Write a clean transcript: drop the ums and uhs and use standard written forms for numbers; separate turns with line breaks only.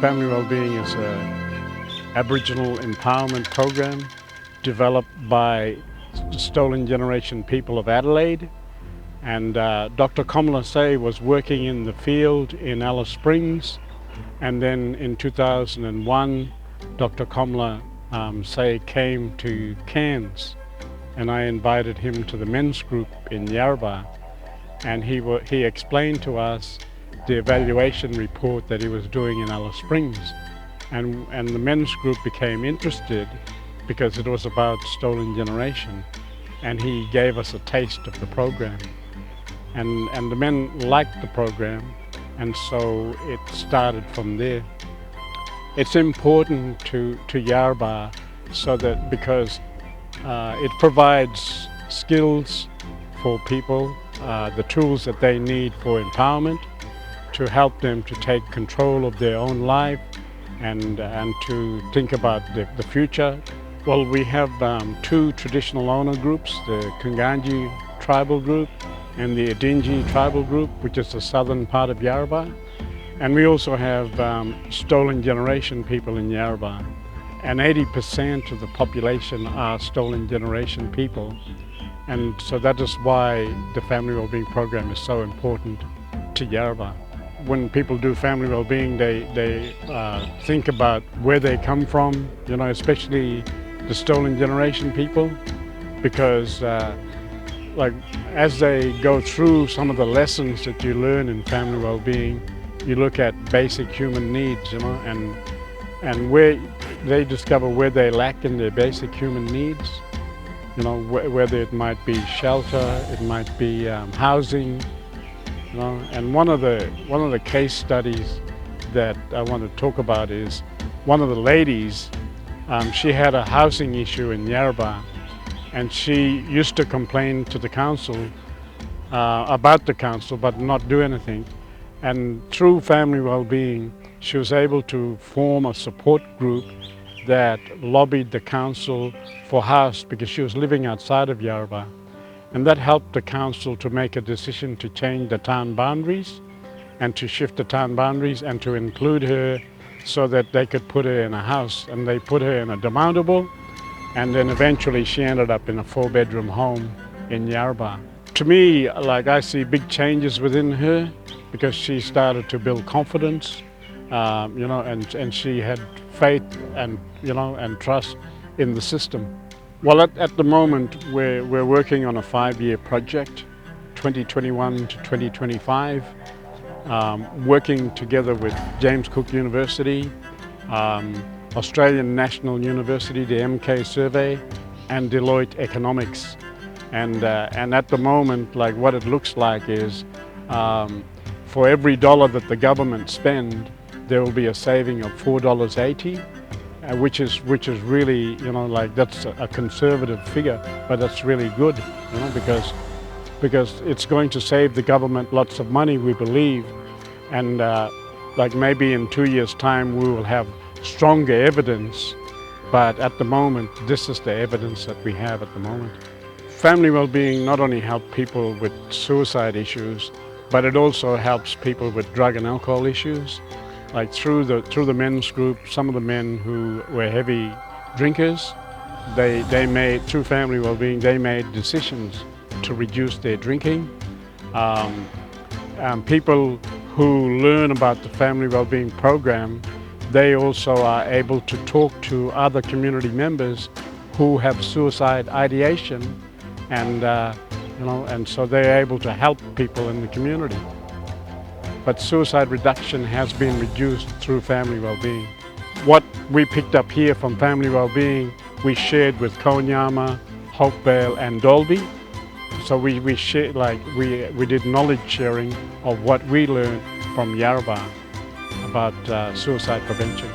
Family Wellbeing is an Aboriginal empowerment program developed by the Stolen Generation people of Adelaide. And Dr. Kamala Say was working in the field in Alice Springs. And then in 2001, Dr. Kamala Say came to Cairns, and I invited him to the men's group in Yarrabah. And he explained to us the evaluation report that he was doing in Alice Springs. And the men's group became interested because it was about Stolen Generation. And he gave us a taste of the program. And the men liked the program, and so it started from there. It's important to Yarrabah because it provides skills for people, the tools that they need for empowerment, to help them to take control of their own life and to think about the future. Well, we have two traditional owner groups, the Kunganji tribal group and the Adinji tribal group, which is the southern part of Yarrabah. And we also have Stolen Generation people in Yarrabah. And 80% of the population are Stolen Generation people. And so that is why the Family Wellbeing program is so important to Yarrabah. When people do family well-being, they think about where they come from, especially the Stolen Generation people, because like as they go through some of the lessons that you learn in family well-being, you look at basic human needs, and where they discover where they lack in their basic human needs, whether it might be shelter, it might be housing, and one of the case studies that I want to talk about is one of the ladies. She had a housing issue in Yarrabah, and she used to complain to the council about the council, but not do anything. And through Family Wellbeing, she was able to form a support group that lobbied the council for house, because she was living outside of Yarrabah. And that helped the council to make a decision to change the town boundaries and to shift the town boundaries and to include her so that they could put her in a house. And they put her in a demountable, and then eventually she ended up in a 4-bedroom home in Yarrabah. To me, I see big changes within her, because she started to build confidence, and she had faith and trust in the system. Well, at the moment, we're working on a 5-year project, 2021 to 2025, working together with James Cook University, Australian National University, the MK Survey, and Deloitte Economics. And at the moment, what it looks like is, for every dollar that the government spend, there will be a saving of $4.80. Which is really, that's a conservative figure, but that's really good, because it's going to save the government lots of money, we believe. And maybe in 2 years' time we will have stronger evidence, but at the moment this is the evidence that we have at the moment. Family Wellbeing not only helps people with suicide issues, but it also helps people with drug and alcohol issues. Through the men's group, some of the men who were heavy drinkers, they made, through Family Wellbeing, they made decisions to reduce their drinking. People who learn about the Family Wellbeing program, they also are able to talk to other community members who have suicide ideation, and so they're able to help people in the community. But suicide reduction has been reduced through Family Wellbeing. What we picked up here from Family Wellbeing, we shared with Konyama, Hopevale and Dalby. So we shared, we did knowledge sharing of what we learned from Yarrabah about suicide prevention.